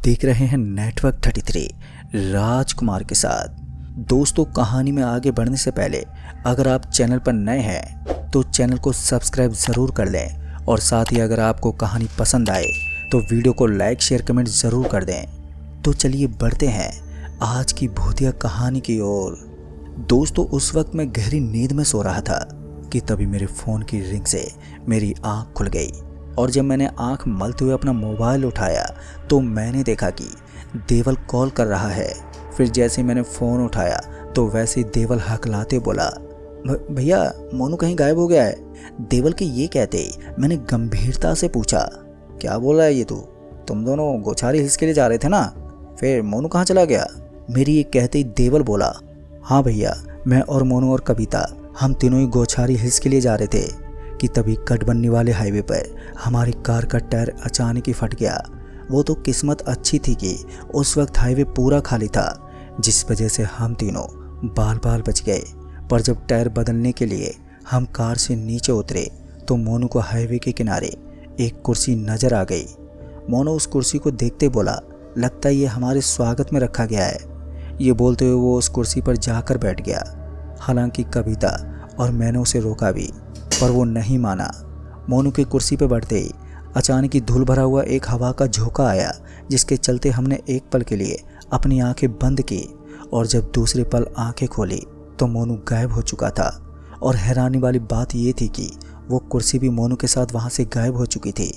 देख रहे हैं नेटवर्क 33 राजकुमार के साथ। दोस्तों, कहानी में आगे बढ़ने से पहले अगर आप चैनल पर नए हैं तो चैनल को सब्सक्राइब ज़रूर कर लें और साथ ही अगर आपको कहानी पसंद आए तो वीडियो को लाइक शेयर कमेंट ज़रूर कर दें। तो चलिए बढ़ते हैं आज की भूतिया कहानी की ओर। दोस्तों, उस वक्त मैं गहरी नींद में सो रहा था कि तभी मेरे फ़ोन की रिंग से मेरी आँख खुल गई और जब मैंने आँख मलते हुए अपना मोबाइल उठाया तो मैंने देखा कि देवल कॉल कर रहा है। फिर जैसे मैंने फ़ोन उठाया तो वैसे ही देवल हकलाते बोला, भैया मोनू कहीं गायब हो गया है। देवल के ये कहते ही मैंने गंभीरता से पूछा, क्या बोल रहा है ये तू? तुम दोनों गोछारी हिल्स के लिए जा रहे थे ना, फिर मोनू कहाँ चला गया? मेरी ये कहते ही देवल बोला, हाँ भैया, मैं और मोनू और कविता हम तीनों ही गोछारी हिल्स के लिए जा रहे थे कि तभी कटबन्नी वाले हाईवे पर हमारी कार का टायर अचानक ही फट गया। वो तो किस्मत अच्छी थी कि उस वक्त हाईवे पूरा खाली था, जिस वजह से हम तीनों बाल बाल बच गए। पर जब टायर बदलने के लिए हम कार से नीचे उतरे तो मोनू को हाईवे के किनारे एक कुर्सी नज़र आ गई। मोनू उस कुर्सी को देखते बोला, लगता है ये हमारे स्वागत में रखा गया है। ये बोलते हुए वो उस कुर्सी पर जाकर बैठ गया। हालांकि कविता और मैंने उसे रोका भी, पर वो नहीं माना। मोनू की कुर्सी पर बैठते ही अचानक ही धूल भरा हुआ एक हवा का झोंका आया, जिसके चलते हमने एक पल के लिए अपनी आंखें बंद की और जब दूसरे पल आंखें खोली तो मोनू गायब हो चुका था। और हैरानी वाली बात ये थी कि वो कुर्सी भी मोनू के साथ वहाँ से गायब हो चुकी थी।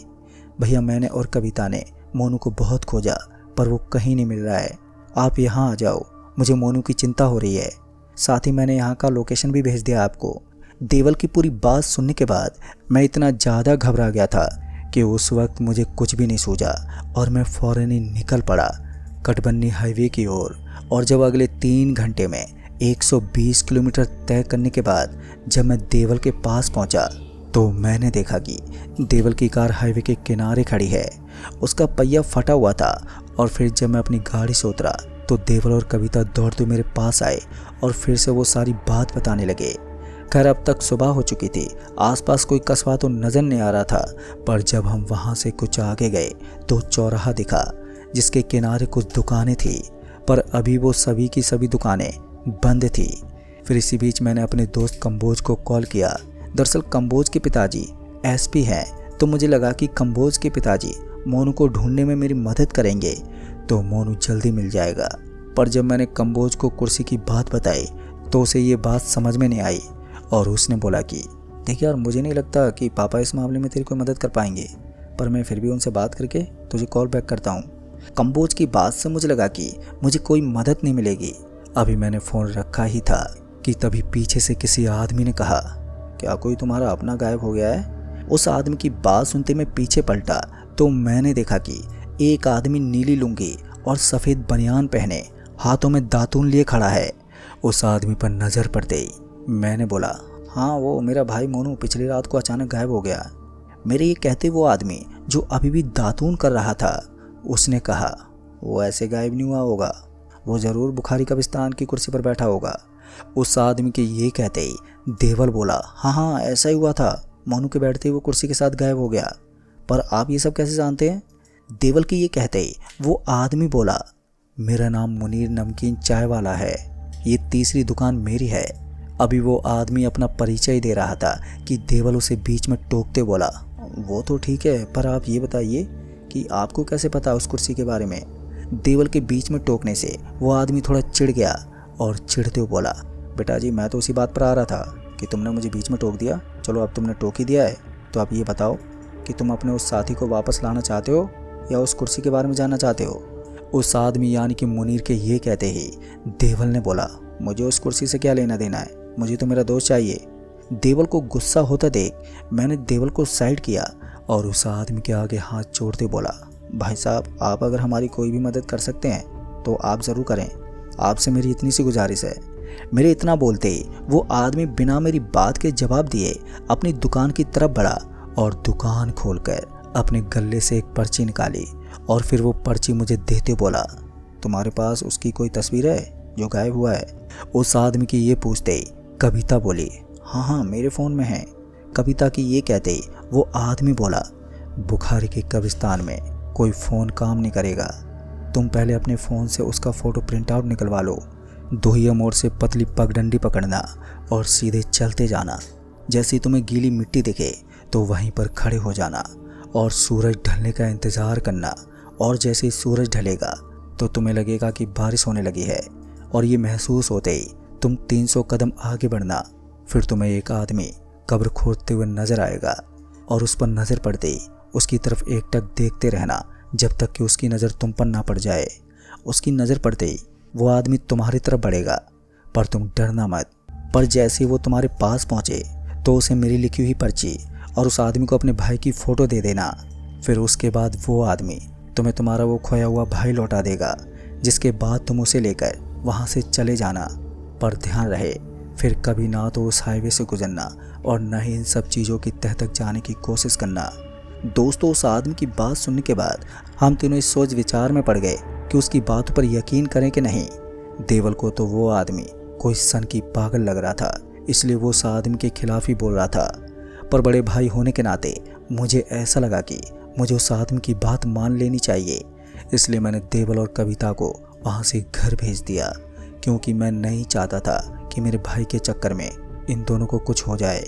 भैया, मैंने और कविता ने मोनू को बहुत खोजा पर वो कहीं नहीं मिल रहा है। आप यहाँ आ जाओ, मुझे मोनू की चिंता हो रही है। साथ ही मैंने यहाँ का लोकेशन भी भेज दिया आपको। देवल की पूरी बात सुनने के बाद मैं इतना ज़्यादा घबरा गया था कि उस वक्त मुझे कुछ भी नहीं सूझा और मैं फ़ौरन ही निकल पड़ा कटबन्नी हाईवे की ओर। और जब अगले 3 घंटे में 120 किलोमीटर तय करने के बाद जब मैं देवल के पास पहुंचा तो मैंने देखा कि देवल की कार हाईवे के किनारे खड़ी है। उसका पहिया फटा हुआ था। और फिर जब मैं अपनी गाड़ी से उतरा तो देवल और कविता दौड़ते मेरे पास आए और फिर से वो सारी बात बताने लगे। खैर, अब तक सुबह हो चुकी थी, आसपास कोई कस्बा तो नज़र नहीं आ रहा था। पर जब हम वहाँ से कुछ आगे गए तो चौराहा दिखा जिसके किनारे कुछ दुकानें थी, पर अभी वो सभी की सभी दुकानें बंद थी। फिर इसी बीच मैंने अपने दोस्त कंबोज को कॉल किया। दरअसल कंबोज के पिताजी एसपी हैं, तो मुझे लगा कि कंबोज के पिताजी मोनू को ढूंढने में मेरी मदद करेंगे तो मोनू जल्दी मिल जाएगा। पर जब मैंने कंबोज को कुर्सी की बात बताई तो उसे ये बात समझ में नहीं आई और उसने बोला कि देखिए यार, मुझे नहीं लगता कि पापा इस मामले में तेरी कोई मदद कर पाएंगे, पर मैं फिर भी उनसे बात करके तुझे कॉल बैक करता हूँ। कंबोज की बात से मुझे लगा कि मुझे कोई मदद नहीं मिलेगी। अभी मैंने फ़ोन रखा ही था कि तभी पीछे से किसी आदमी ने कहा, क्या कोई तुम्हारा अपना गायब हो गया है? उस आदमी की बात सुनते मैं पीछे पलटा तो मैंने देखा कि एक आदमी नीली लुंगी और सफ़ेद बनियान पहने हाथों में दातून लिए खड़ा है। उस आदमी पर नज़र पड़ते ही मैंने बोला, हाँ, वो मेरा भाई मोनू पिछली रात को अचानक गायब हो गया। मेरे ये कहते वो आदमी जो अभी भी दातून कर रहा था, उसने कहा, वो ऐसे गायब नहीं हुआ होगा, वो ज़रूर बुखारी कब्रिस्तान की कुर्सी पर बैठा होगा। उस आदमी के ये कहते ही देवल बोला, हाँ हाँ, ऐसा ही हुआ था, मोनू के बैठते ही वो कुर्सी के साथ गायब हो गया। पर आप ये सब कैसे जानते हैं? देवल के ये कहते ही वो आदमी बोला, मेरा नाम मुनीर नमकीन चाय वाला है, ये तीसरी दुकान मेरी है। अभी वो आदमी अपना परिचय दे रहा था कि देवल उसे बीच में टोकते बोला, वो तो ठीक है, पर आप ये बताइए कि आपको कैसे पता उस कुर्सी के बारे में? देवल के बीच में टोकने से वो आदमी थोड़ा चिढ़ गया और चिढ़ते हुए बोला, बेटा जी, मैं तो उसी बात पर आ रहा था कि तुमने मुझे बीच में टोक दिया। चलो, अब तुमने टोक ही दिया है तो आप ये बताओ कि तुम अपने उस साथी को वापस लाना चाहते हो या उस कुर्सी के बारे में जानना चाहते हो? उस आदमी यानी कि मुनीर के ये कहते ही देवल ने बोला, मुझे उस कुर्सी से क्या लेना देना है, मुझे तो मेरा दोस्त चाहिए। देवल को गुस्सा होता देख मैंने देवल को साइड किया और उस आदमी के आगे हाथ जोड़ते बोला, भाई साहब, आप अगर हमारी कोई भी मदद कर सकते हैं तो आप ज़रूर करें, आपसे मेरी इतनी सी गुजारिश है। मेरे इतना बोलते ही वो आदमी बिना मेरी बात के जवाब दिए अपनी दुकान की तरफ बढ़ा और दुकान खोलकर अपने गले से एक पर्ची निकाली और फिर वो पर्ची मुझे देते बोला, तुम्हारे पास उसकी कोई तस्वीर है जो गायब हुआ है? उस आदमी की ये पूछते ही कविता बोली, हाँ हाँ, मेरे फ़ोन में है। कविता की ये कहते ही वो आदमी बोला, बुखारी के कब्रिस्तान में कोई फ़ोन काम नहीं करेगा, तुम पहले अपने फ़ोन से उसका फ़ोटो प्रिंट आउट निकलवा लो। दोहिया मोड़ से पतली पगडंडी पकड़ना और सीधे चलते जाना। जैसे ही तुम्हें गीली मिट्टी दिखे तो वहीं पर खड़े हो जाना और सूरज ढलने का इंतज़ार करना। और जैसे ही सूरज ढलेगा तो तुम्हें लगेगा कि बारिश होने लगी है, और ये महसूस होते ही तुम 300 कदम आगे बढ़ना। फिर तुम्हें एक आदमी कब्र खोदते हुए नजर आएगा और उस पर नज़र पड़ते ही उसकी तरफ एकटक देखते रहना जब तक कि उसकी नज़र तुम पर ना पड़ जाए। उसकी नज़र पड़ते ही वो आदमी तुम्हारी तरफ बढ़ेगा, पर तुम डरना मत। पर जैसे ही वो तुम्हारे पास पहुँचे तो उसे मेरी लिखी हुई पर्ची और उस आदमी को अपने भाई की फ़ोटो दे देना। फिर उसके बाद वो आदमी तुम्हें तुम्हारा वो खोया हुआ भाई लौटा देगा, जिसके बाद तुम उसे लेकर वहाँ से चले जाना। पर ध्यान रहे, फिर कभी ना तो उस हाईवे से गुजरना और न ही इन सब चीज़ों की तह तक जाने की कोशिश करना। दोस्तों, उस आदमी की बात सुनने के बाद हम तीनों इस सोच विचार में पड़ गए कि उसकी बातों पर यकीन करें कि नहीं। देवल को तो वो आदमी कोई सन की पागल लग रहा था, इसलिए वो उस आदमी के खिलाफ ही बोल रहा था। पर बड़े भाई होने के नाते मुझे ऐसा लगा कि मुझे उस आदमी की बात मान लेनी चाहिए, इसलिए मैंने देवल और कविता को वहाँ से घर भेज दिया, क्योंकि मैं नहीं चाहता था कि मेरे भाई के चक्कर में इन दोनों को कुछ हो जाए।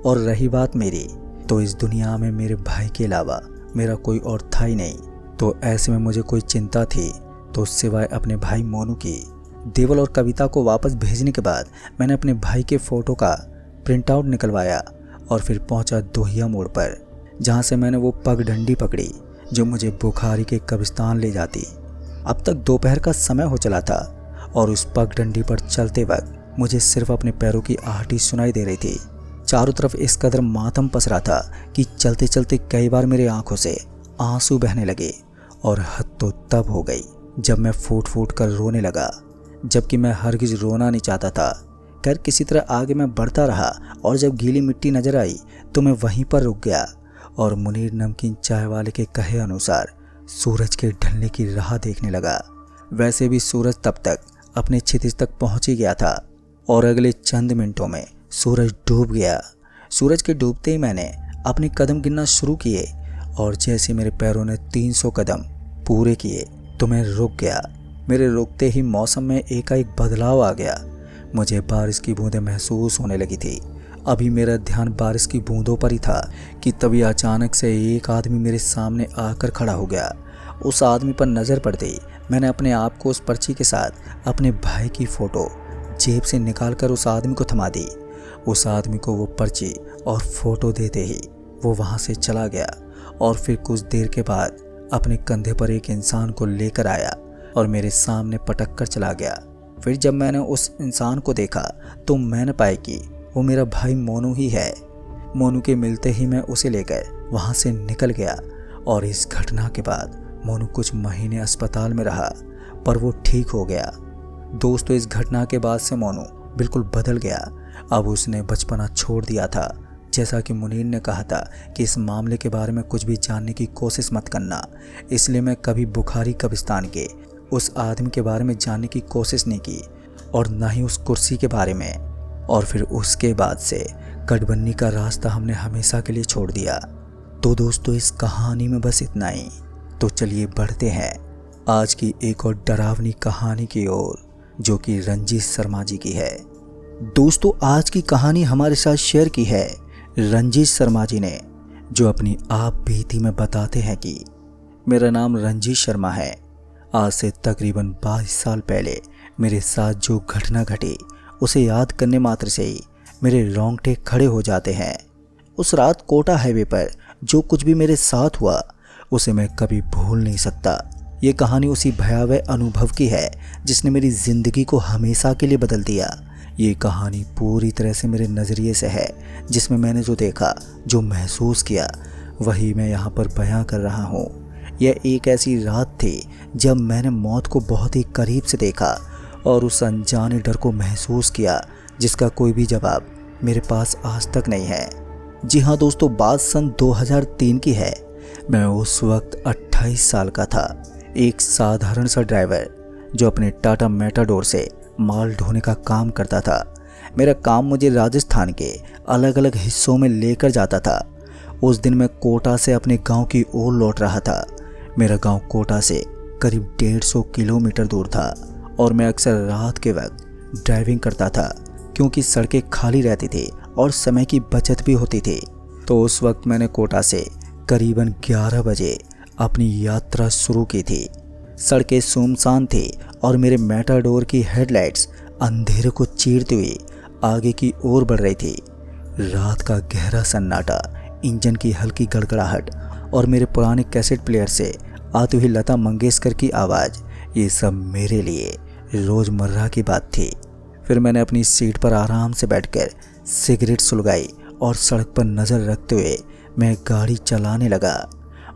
और रही बात मेरी, तो इस दुनिया में मेरे भाई के अलावा मेरा कोई और था ही नहीं। तो ऐसे में मुझे कोई चिंता थी तो सिवाय अपने भाई मोनू की। देवल और कविता को वापस भेजने के बाद मैंने अपने भाई के फ़ोटो का प्रिंट आउट निकलवाया और फिर पहुंचा दोहिया मोड़ पर, जहां से मैंने वो पगडंडी पकड़ी जो मुझे बुखारी के कब्रिस्तान ले जाती। अब तक दोपहर का समय हो चला था और उस पगडंडी पर चलते वक्त मुझे सिर्फ अपने पैरों की आहटी सुनाई दे रही थी। चारों तरफ इस कदर मातम पसरा था कि चलते चलते कई बार मेरे आंखों से आंसू बहने लगे। और हद तो तब हो गई जब मैं फूट फूट कर रोने लगा, जबकि मैं हरगिज रोना नहीं चाहता था। खैर, किसी तरह आगे मैं बढ़ता रहा और जब गीली मिट्टी नजर आई तो मैं वहीं पर रुक गया और मुनीर नमकीन चाय वाले के कहे अनुसार सूरज के ढलने की राह देखने लगा। वैसे भी सूरज तब तक अपने क्षितिज तक पहुंच ही गया था और अगले चंद मिनटों में सूरज डूब गया। सूरज के डूबते ही मैंने अपने कदम गिनना शुरू किए और जैसे मेरे पैरों ने 300 कदम पूरे किए तो मैं रुक गया। मेरे रुकते ही मौसम में एकाएक बदलाव आ गया। मुझे बारिश की बूंदें महसूस होने लगी थी। अभी मेरा ध्यान बारिश की बूंदों पर ही था कि तभी अचानक से एक आदमी मेरे सामने आकर खड़ा हो गया। उस आदमी पर नज़र पड़ते ही मैंने अपने आप को उस पर्ची के साथ अपने भाई की फ़ोटो जेब से निकालकर उस आदमी को थमा दी। उस आदमी को वो पर्ची और फ़ोटो देते ही वो वहाँ से चला गया और फिर कुछ देर के बाद अपने कंधे पर एक इंसान को लेकर आया और मेरे सामने पटक कर चला गया। फिर जब मैंने उस इंसान को देखा तो मैंने पाया कि वो मेरा भाई मोनू ही है। मोनू के मिलते ही मैं उसे लेकर वहाँ से निकल गया और इस घटना के बाद मोनू कुछ महीने अस्पताल में रहा, पर वो ठीक हो गया। दोस्तों, इस घटना के बाद से मोनू बिल्कुल बदल गया। अब उसने बचपना छोड़ दिया था। जैसा कि मुनीर ने कहा था कि इस मामले के बारे में कुछ भी जानने की कोशिश मत करना, इसलिए मैं कभी बुखारी कब्रिस्तान के उस आदमी के बारे में जानने की कोशिश नहीं की और ना ही उस कुर्सी के बारे में। और फिर उसके बाद से गठबंधनी का रास्ता हमने हमेशा के लिए छोड़ दिया। तो दोस्तों, इस कहानी में बस इतना ही। तो चलिए बढ़ते हैं आज की एक और डरावनी कहानी की ओर, जो कि रंजीत शर्मा जी की है। दोस्तों, आज की कहानी हमारे साथ शेयर की है रंजीत शर्मा जी ने, जो अपनी आप बीती में बताते हैं कि मेरा नाम रंजीत शर्मा है। आज से तकरीबन 22 साल पहले मेरे साथ जो घटना घटी उसे याद करने मात्र से ही मेरे रोंगटे खड़े हो जाते हैं। उस रात कोटा हाईवे पर जो कुछ भी मेरे साथ हुआ उसे मैं कभी भूल नहीं सकता। ये कहानी उसी भयावह अनुभव की है जिसने मेरी ज़िंदगी को हमेशा के लिए बदल दिया। ये कहानी पूरी तरह से मेरे नज़रिए से है, जिसमें मैंने जो देखा, जो महसूस किया, वही मैं यहाँ पर बयां कर रहा हूँ। यह एक ऐसी रात थी जब मैंने मौत को बहुत ही करीब से देखा और उस अनजाने डर को महसूस किया जिसका कोई भी जवाब मेरे पास आज तक नहीं है। जी हाँ दोस्तों, बात सन 2003 की है। मैं उस वक्त 28 साल का था, एक साधारण सा ड्राइवर जो अपने टाटा मेटाडोर से माल ढोने का काम करता था। मेरा काम मुझे राजस्थान के अलग अलग हिस्सों में लेकर जाता था। उस दिन मैं कोटा से अपने गांव की ओर लौट रहा था। मेरा गांव कोटा से करीब 150 किलोमीटर दूर था और मैं अक्सर रात के वक्त ड्राइविंग करता था क्योंकि सड़कें खाली रहती थी और समय की बचत भी होती थी। तो उस वक्त मैंने कोटा से करीबन 11 बजे अपनी यात्रा शुरू की थी। सड़कें सुनसान थी और मेरे मैटाडोर की हेडलाइट्स अंधेरे को चीरती हुई आगे की ओर बढ़ रही थी। रात का गहरा सन्नाटा, इंजन की हल्की गड़गड़ाहट और मेरे पुराने कैसेट प्लेयर से आती हुई लता मंगेशकर की आवाज़, ये सब मेरे लिए रोज़मर्रा की बात थी। फिर मैंने अपनी सीट पर आराम से बैठकर सिगरेट सुलगाई और सड़क पर नज़र रखते हुए मैं गाड़ी चलाने लगा।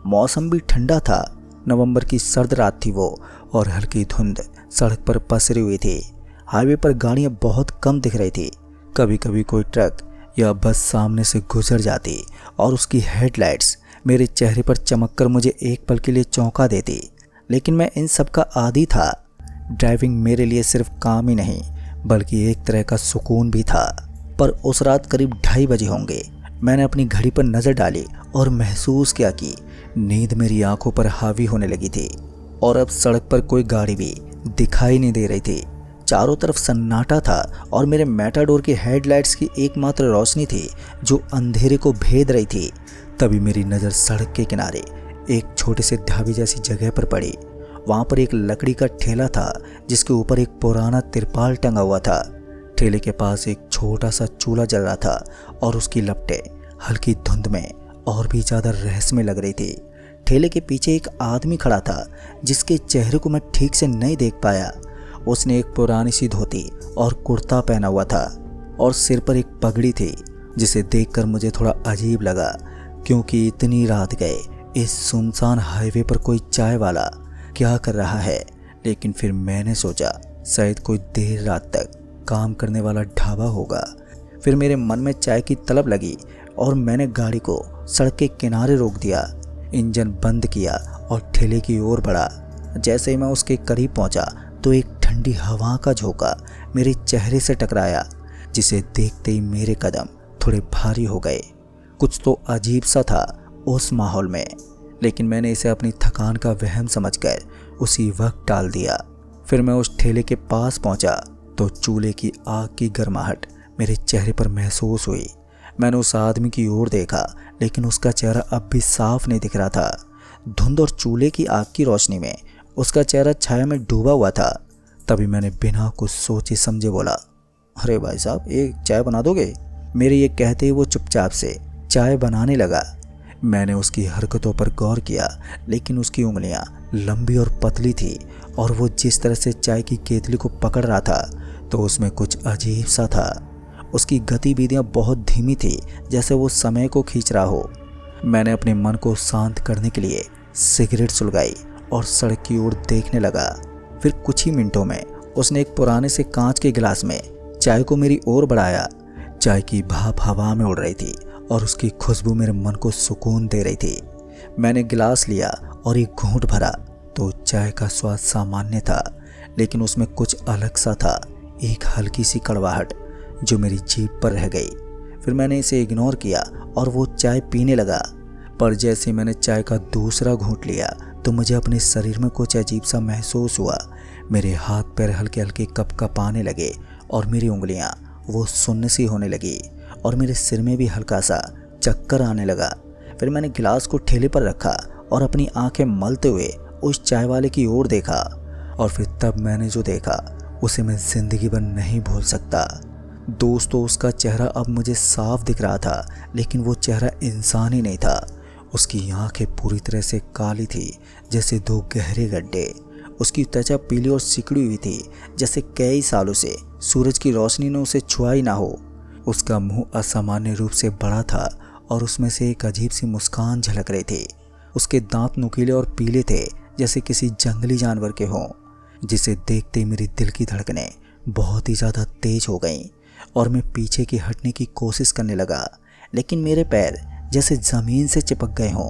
मौसम भी ठंडा था, नवंबर की सर्द रात थी वो, और हल्की धुंध सड़क पर पसरी हुई थी। हाईवे पर गाड़ियाँ बहुत कम दिख रही थी। कभी कभी कोई ट्रक या बस सामने से गुजर जाती और उसकी हेडलाइट्स मेरे चेहरे पर चमककर मुझे एक पल के लिए चौंका देती। लेकिन मैं इन सब का आदी था। ड्राइविंग मेरे लिए सिर्फ काम ही नहीं बल्कि एक तरह का सुकून भी था। पर उस रात करीब 2:30 बजे होंगे, मैंने अपनी घड़ी पर नज़र डाली और महसूस किया कि नींद मेरी आंखों पर हावी होने लगी थी और अब सड़क पर कोई गाड़ी भी दिखाई नहीं दे रही थी। चारों तरफ सन्नाटा था और मेरे मैटाडोर की हेडलाइट्स की एकमात्र रोशनी थी जो अंधेरे को भेद रही थी। तभी मेरी नज़र सड़क के किनारे एक छोटे से ढाबे जैसी जगह पर पड़ी। वहाँ पर एक लकड़ी का ठेला था जिसके ऊपर एक पुराना तिरपाल टंगा हुआ था। ठेले के पास एक छोटा सा चूल्हा जल रहा था और उसकी लपटें हल्की धुंध में और भी ज़्यादा रहस्यमय लग रही थी। ठेले के पीछे एक आदमी खड़ा था जिसके चेहरे को मैं ठीक से नहीं देख पाया। उसने एक पुरानी सी धोती और कुर्ता पहना हुआ था और सिर पर एक पगड़ी थी, जिसे देखकर मुझे थोड़ा अजीब लगा क्योंकि इतनी रात गए इस सुनसान हाईवे पर कोई चाय वाला क्या कर रहा है। लेकिन फिर मैंने सोचा शायद कोई देर रात तक काम करने वाला ढाबा होगा। फिर मेरे मन में चाय की तलब लगी और मैंने गाड़ी को सड़क के किनारे रोक दिया, इंजन बंद किया और ठेले की ओर बढ़ा। जैसे ही मैं उसके करीब पहुंचा तो एक ठंडी हवा का झोंका मेरे चेहरे से टकराया, जिसे देखते ही मेरे कदम थोड़े भारी हो गए। कुछ तो अजीब सा था उस माहौल में, लेकिन मैंने इसे अपनी थकान का वहम समझकर उसी वक्त टाल दिया। फिर मैं उस ठेले के पास पहुंचा तो चूल्हे की आग की गर्माहट मेरे चेहरे पर महसूस हुई। मैंने उस आदमी की ओर देखा लेकिन उसका चेहरा अब भी साफ नहीं दिख रहा था। धुंध और चूल्हे की आग की रोशनी में उसका चेहरा छाया में डूबा हुआ था। तभी मैंने बिना कुछ सोचे समझे बोला, अरे भाई साहब, एक चाय बना दोगे? मेरे ये कहते ही वो चुपचाप से चाय बनाने लगा। मैंने उसकी हरकतों पर गौर किया, लेकिन उसकी उंगलियां लंबी और पतली थी और वो जिस तरह से चाय की केतली को पकड़ रहा था तो उसमें कुछ अजीब सा था। उसकी गतिविधियां बहुत धीमी थी, जैसे वो समय को खींच रहा हो। मैंने अपने मन को शांत करने के लिए सिगरेट सुलगाई और सड़क की ओर देखने लगा। फिर कुछ ही मिनटों में उसने एक पुराने से कांच के गिलास में चाय को मेरी ओर बढ़ाया। चाय की भाप हवा में उड़ रही थी और उसकी खुशबू मेरे मन को सुकून दे रही थी। मैंने गिलास लिया और एक घूंट भरा तो चाय का स्वाद सामान्य था, लेकिन उसमें कुछ अलग सा था, एक हल्की सी कड़वाहट जो मेरी जीभ पर रह गई। फिर मैंने इसे इग्नोर किया और वो चाय पीने लगा। पर जैसे मैंने चाय का दूसरा घूंट लिया तो मुझे अपने शरीर में कुछ अजीब सा महसूस हुआ। मेरे हाथ पैर हल्के हल्के कँपाने लगे और मेरी उंगलियां वो सुन्न सी होने लगी और मेरे सिर में भी हल्का सा चक्कर आने लगा। फिर मैंने गिलास को ठेले पर रखा और अपनी आंखें मलते हुए उस चाय वाले की ओर देखा, और फिर तब मैंने जो देखा उसे मैं जिंदगी भर नहीं भूल सकता। दोस्तों, उसका चेहरा अब मुझे साफ दिख रहा था, लेकिन वो चेहरा इंसान ही नहीं था। उसकी आंखें पूरी तरह से काली थी, जैसे दो गहरे गड्ढे। उसकी त्वचा पीली और सिकुड़ी हुई थी, जैसे कई सालों से सूरज की रोशनी ने उसे छुआ ही ना हो। उसका मुंह असामान्य रूप से बड़ा था और उसमें से एक अजीब सी मुस्कान झलक रही थी। उसके दांत नुकीले और पीले थे, जैसे किसी जंगली जानवर के हों, जिसे देखते ही मेरी दिल की धड़कनें बहुत ही ज़्यादा तेज हो गईं और मैं पीछे की हटने की कोशिश करने लगा, लेकिन मेरे पैर जैसे ज़मीन से चिपक गए हों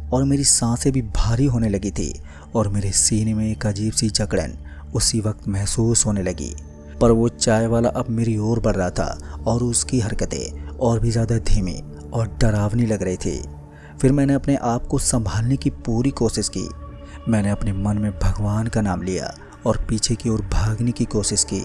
और मेरी सांसें भी भारी होने लगी थी और मेरे सीने में एक अजीब सी जकड़न उसी वक्त महसूस होने लगी। पर वो चाय वाला अब मेरी ओर बढ़ रहा था और उसकी हरकतें और भी ज़्यादा धीमी और डरावनी लग रही थी। फिर मैंने अपने आप को संभालने की पूरी कोशिश की। मैंने अपने मन में भगवान का नाम लिया और पीछे की ओर भागने की कोशिश की,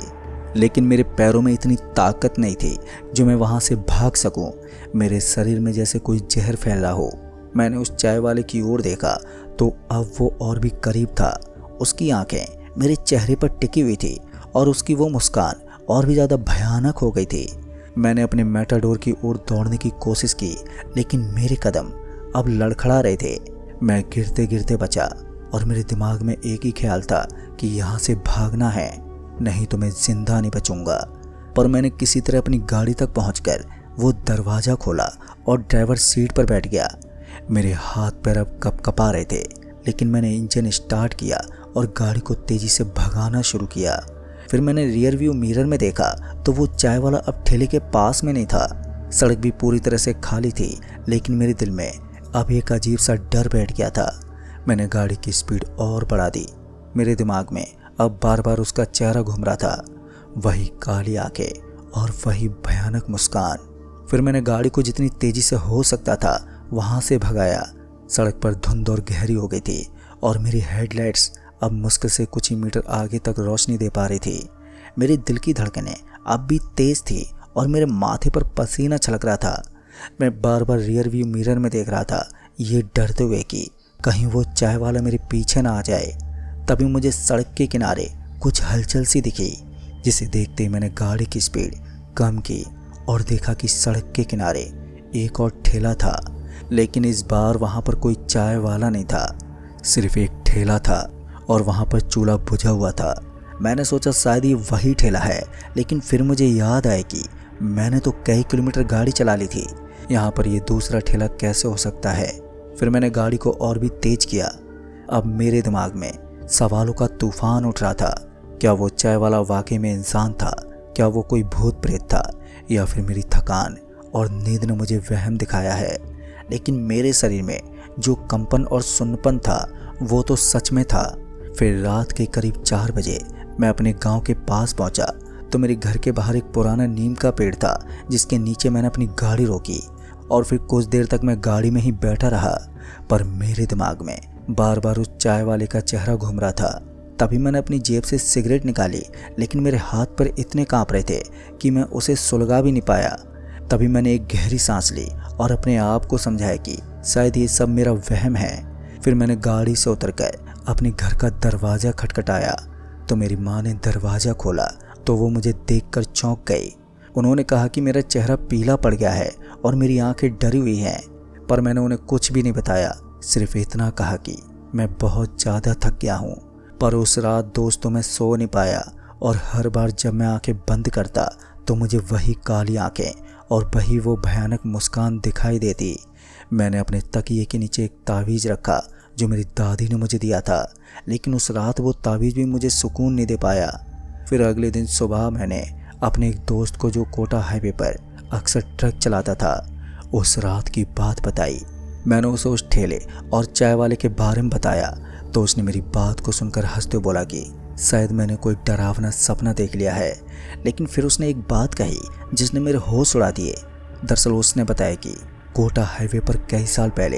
लेकिन मेरे पैरों में इतनी ताकत नहीं थी जो मैं वहां से भाग सकूं। मेरे शरीर में जैसे कोई जहर फैल रहा हो। मैंने उस चाय वाले की ओर देखा तो अब वो और भी करीब था। उसकी आंखें मेरे चेहरे पर टिकी हुई थी और उसकी वो मुस्कान और भी ज़्यादा भयानक हो गई थी। मैंने अपने मेटाडोर की ओर दौड़ने की कोशिश की, लेकिन मेरे कदम अब लड़खड़ा रहे थे। मैं गिरते गिरते बचा और मेरे दिमाग में एक ही ख्याल था कि यहाँ से भागना है, नहीं तो मैं जिंदा नहीं बचूंगा। पर मैंने किसी तरह अपनी गाड़ी तक पहुंचकर वो दरवाज़ा खोला और ड्राइवर सीट पर बैठ गया। मेरे हाथ पैर अब कँपा रहे थे, लेकिन मैंने इंजन स्टार्ट किया और गाड़ी को तेज़ी से भगाना शुरू किया। फिर मैंने रियर व्यू मिरर में देखा तो वो चाय वाला अब ठेले के पास में नहीं था। सड़क भी पूरी तरह से खाली थी, लेकिन मेरे दिल में अब एक अजीब सा डर बैठ गया था। मैंने गाड़ी की स्पीड और बढ़ा दी। मेरे दिमाग में अब बार बार उसका चेहरा घूम रहा था, वही काली आंखें और वही भयानक मुस्कान। फिर मैंने गाड़ी को जितनी तेज़ी से हो सकता था वहाँ से भगाया। सड़क पर धुंध और गहरी हो गई थी और मेरी हेडलाइट्स अब मुश्किल से कुछ ही मीटर आगे तक रोशनी दे पा रही थी। मेरे दिल की धड़कनें अब भी तेज़ थी और मेरे माथे पर पसीना छलक रहा था। मैं बार बार रियर व्यू मिरर में देख रहा था, ये डरते हुए कि कहीं वो चाय वाला मेरे पीछे ना आ जाए। तभी मुझे सड़क के किनारे कुछ हलचल सी दिखी, जिसे देखते ही मैंने गाड़ी की स्पीड कम की और देखा कि सड़क के किनारे एक और ठेला था, लेकिन इस बार वहाँ पर कोई चाय वाला नहीं था, सिर्फ एक ठेला था और वहाँ पर चूल्हा बुझा हुआ था। मैंने सोचा शायद ये वही ठेला है, लेकिन फिर मुझे याद आया कि मैंने तो कई किलोमीटर गाड़ी चला ली थी, यहाँ पर ये दूसरा ठेला कैसे हो सकता है। फिर मैंने गाड़ी को और भी तेज किया। अब मेरे दिमाग में सवालों का तूफान उठ रहा था। क्या वो चाय वाला वाकई में इंसान था? क्या वो कोई भूत प्रेत था? या फिर मेरी थकान और नींद ने मुझे वहम दिखाया है? लेकिन मेरे शरीर में जो कंपन और सुन्नपन था वो तो सच में था। फिर रात के करीब 4 बजे मैं अपने गांव के पास पहुंचा तो मेरे घर के बाहर एक पुराना नीम का पेड़ था, जिसके नीचे मैंने अपनी गाड़ी रोकी और फिर कुछ देर तक मैं गाड़ी में ही बैठा रहा। पर मेरे दिमाग में बार बार उस चाय वाले का चेहरा घूम रहा था। तभी मैंने अपनी जेब से सिगरेट निकाली, लेकिन मेरे हाथ पर इतने कांप रहे थे कि मैं उसे सुलगा भी नहीं पाया। तभी मैंने एक गहरी सांस ली और अपने आप को समझाया कि शायद ये सब मेरा वहम है। फिर मैंने गाड़ी से उतरकर अपने घर का दरवाज़ा खटखटाया तो मेरी माँ ने दरवाज़ा खोला तो वो मुझे देखकर चौंक गई। उन्होंने कहा कि मेरा चेहरा पीला पड़ गया है और मेरी आंखें डरी हुई हैं, पर मैंने उन्हें कुछ भी नहीं बताया। सिर्फ इतना कहा कि मैं बहुत ज़्यादा थक गया हूँ। पर उस रात दोस्तों मैं सो नहीं पाया और हर बार जब मैं आंखें बंद करता तो मुझे वही काली आंखें और वही वो भयानक मुस्कान दिखाई देती। मैंने अपने तकिए के नीचे एक तावीज़ रखा जो मेरी दादी ने मुझे दिया था, लेकिन उस रात वो तावीज़ भी मुझे सुकून नहीं दे पाया। फिर अगले दिन सुबह मैंने अपने एक दोस्त को, जो कोटा हाईवे पर अक्सर ट्रक चलाता था, उस रात की बात बताई। मैंने उसे उस ठेले और चाय वाले के बारे में बताया तो उसने मेरी बात को सुनकर हंसते बोला कि शायद मैंने कोई डरावना सपना देख लिया है। लेकिन फिर उसने एक बात कही जिसने मेरे होश उड़ा दिए। दरअसल उसने बताया कि कोटा हाईवे पर कई साल पहले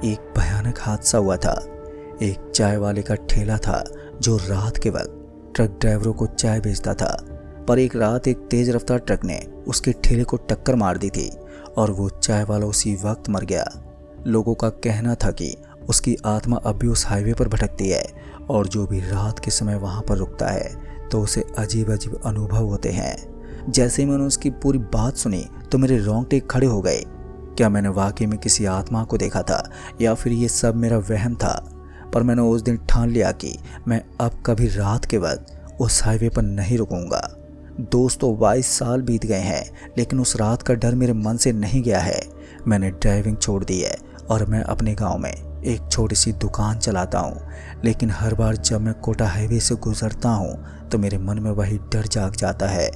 एक भयानक हादसा हुआ था। एक चाय वाले का ठेला था जो रात के वक्त ट्रक ड्राइवरों को चाय बेचता था, पर एक रात एक तेज रफ्तार ट्रक ने उसके ठेले को टक्कर मार दी थी और वो चाय वाला उसी वक्त मर गया। लोगों का कहना था कि उसकी आत्मा अब भी उस हाईवे पर भटकती है और जो भी रात के समय वहाँ पर रुकता है तो उसे अजीब अजीब अनुभव होते हैं। जैसे ही मैंने उसकी पूरी बात सुनी तो मेरे रोंगटे खड़े हो गए। क्या मैंने वाकई में किसी आत्मा को देखा था या फिर ये सब मेरा वहम था? पर मैंने उस दिन ठान लिया कि मैं अब कभी रात के वक्त उस हाईवे पर नहीं रुकूंगा। दोस्तों 22 साल बीत गए हैं, लेकिन उस रात का डर मेरे मन से नहीं गया है। मैंने ड्राइविंग छोड़ दी है और मैं अपने गांव में एक छोटी सी दुकान चलाता हूँ, लेकिन हर बार जब मैं कोटा हाईवे से गुजरता हूँ तो मेरे मन में वही डर जाग जाता है।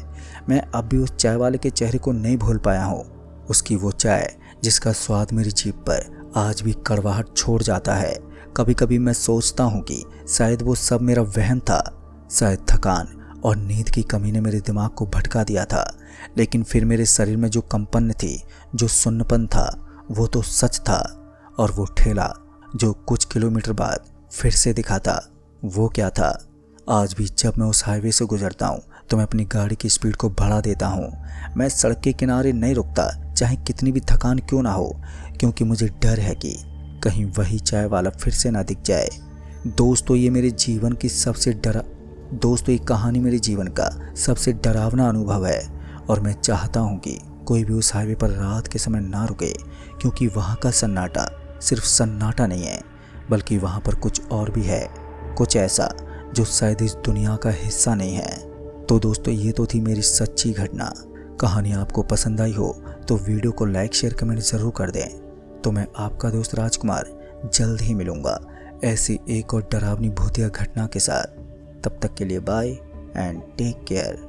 मैं अब भी उस चाय वाले के चेहरे को नहीं भूल पाया हूँ। उसकी वो चाय जिसका स्वाद मेरी जीभ पर आज भी कड़वाहट छोड़ जाता है। कभी कभी मैं सोचता हूँ कि शायद वो सब मेरा वहम था, शायद थकान और नींद की कमी ने मेरे दिमाग को भटका दिया था। लेकिन फिर मेरे शरीर में जो कंपन थी, जो सुन्नपन था, वो तो सच था। और वो ठेला जो कुछ किलोमीटर बाद फिर से दिखा था। वो क्या था? आज भी जब मैं उस हाईवे से गुजरता हूँ तो मैं अपनी गाड़ी की स्पीड को बढ़ा देता हूँ। मैं सड़क के किनारे नहीं रुकता, चाहे कितनी भी थकान क्यों ना हो, क्योंकि मुझे डर है कि कहीं वही चाय वाला फिर से ना दिख जाए। दोस्तों ये कहानी मेरे जीवन का सबसे डरावना अनुभव है और मैं चाहता हूँ कि कोई भी उस हाईवे पर रात के समय ना रुके, क्योंकि वहाँ का सन्नाटा सिर्फ सन्नाटा नहीं है, बल्कि वहाँ पर कुछ और भी है, कुछ ऐसा जो शायद इस दुनिया का हिस्सा नहीं है। तो दोस्तों ये तो थी मेरी सच्ची घटना। कहानी आपको पसंद आई हो तो वीडियो को लाइक शेयर कमेंट ज़रूर कर दें। तो मैं आपका दोस्त राजकुमार जल्द ही मिलूँगा ऐसी एक और डरावनी भूतिया घटना के साथ। तब तक के लिए बाय एंड टेक केयर।